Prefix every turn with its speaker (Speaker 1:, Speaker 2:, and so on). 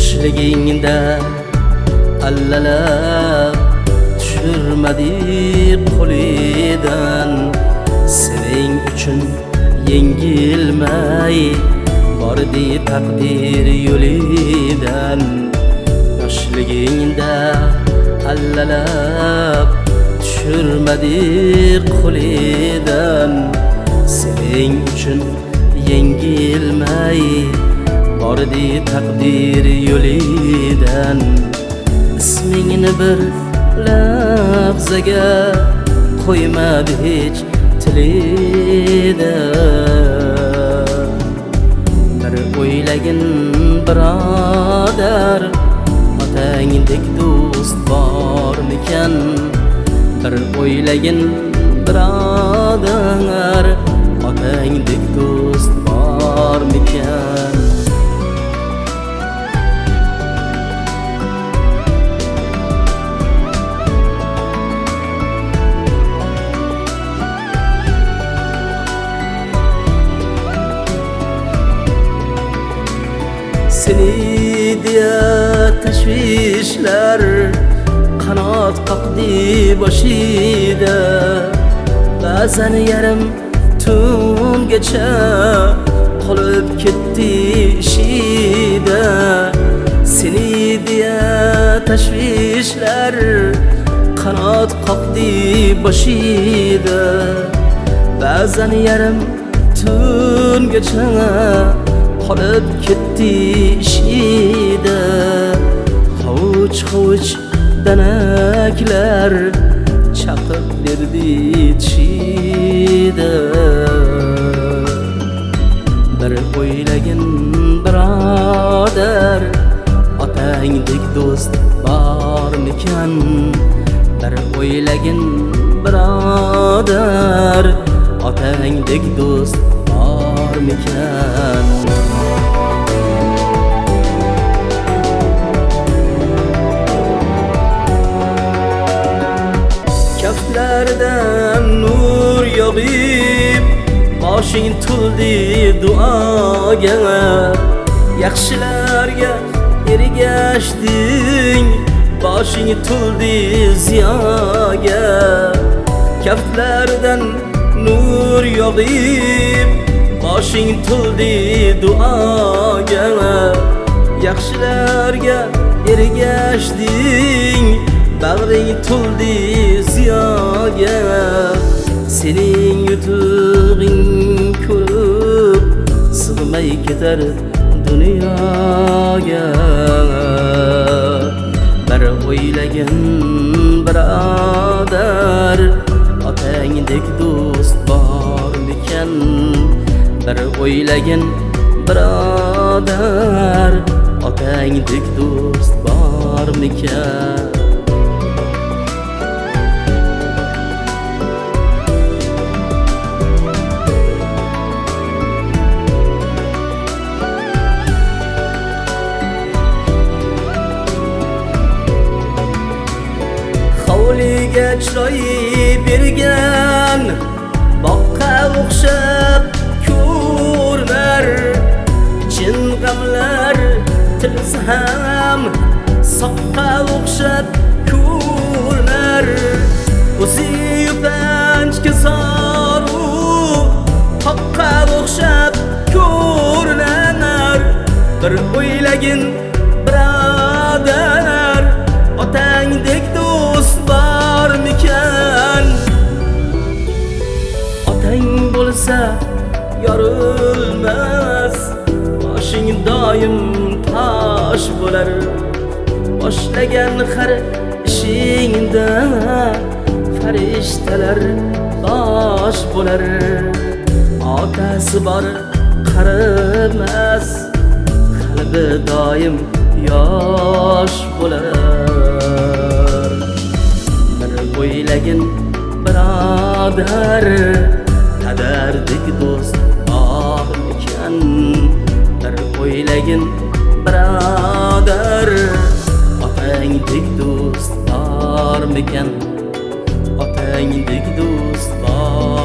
Speaker 1: yoshligingda allalab tushirmadik qo'lidan. Sening uchun yengilmay bordi taqdir yo'lidan. Yoshligingda allalab tushirmadik qo'lidan. Sening uchun yengilmay bordi taqdir yo'lidan. Ismingni bir lahzaga qo'ymadi hech tilida. Bir o'ylagin birodar, otangdek do'st bormikan? Bir o'ylagin birodar, otangdek do'st bormikan? Seni diye tashvishlar qanot qoqdi boshida. Ba'zan yarim tungacha qolib ketdi ishida. Seni diye tashvishlar qanot qoqdi boshida. Ba'zan yarim tungacha qolib ketdi ishida. Hovuch danaklar chaqib berdi tishida. Bir o'ylagin birodar, otangdek do'st bormikan? Bir o'ylagin birodar, otangdek do'st bormikan? Kaftlaridan nur yog'ib, boshing to'ldi duoga. Yaxshilarga ergashding, boshing to'ldi ziyoga. Kaftlaridan nur yog'ib, boshing to'ldi duoga. Yaxshilarga ergashding, bag'ring to'ldi ziyoga. Sening yutug'ing ko'rib sig'may ketar dunyoga. Bir o'ylagin birodar, otangdek do'st bormikan? Bir o'ylagin birodar, otangdek do'st bormikan? Hovliga chiroy bergan boqqa o'xshab ko'rinar. Chin g'amlar tilsa ham soqqa o'xshab ko'rinar. O'zi yupanchga soru toqqa o'xshab ko'rinar. Bir o'ylagin birodar, otangdek do'st bormikan? Otang bo'lsa yorilmas, boshing doim tosh bo'lar. Boshlagan har ishingda farishtalar bosh bo'lar. Otasi bor qarimas, qalbi doim yosh bo'lar. Bir o'ylagin birodar, qadardek do'st bormikan? Bir o'ylagin birodar, otangdek do'st bormikan? Otangdek do'st bor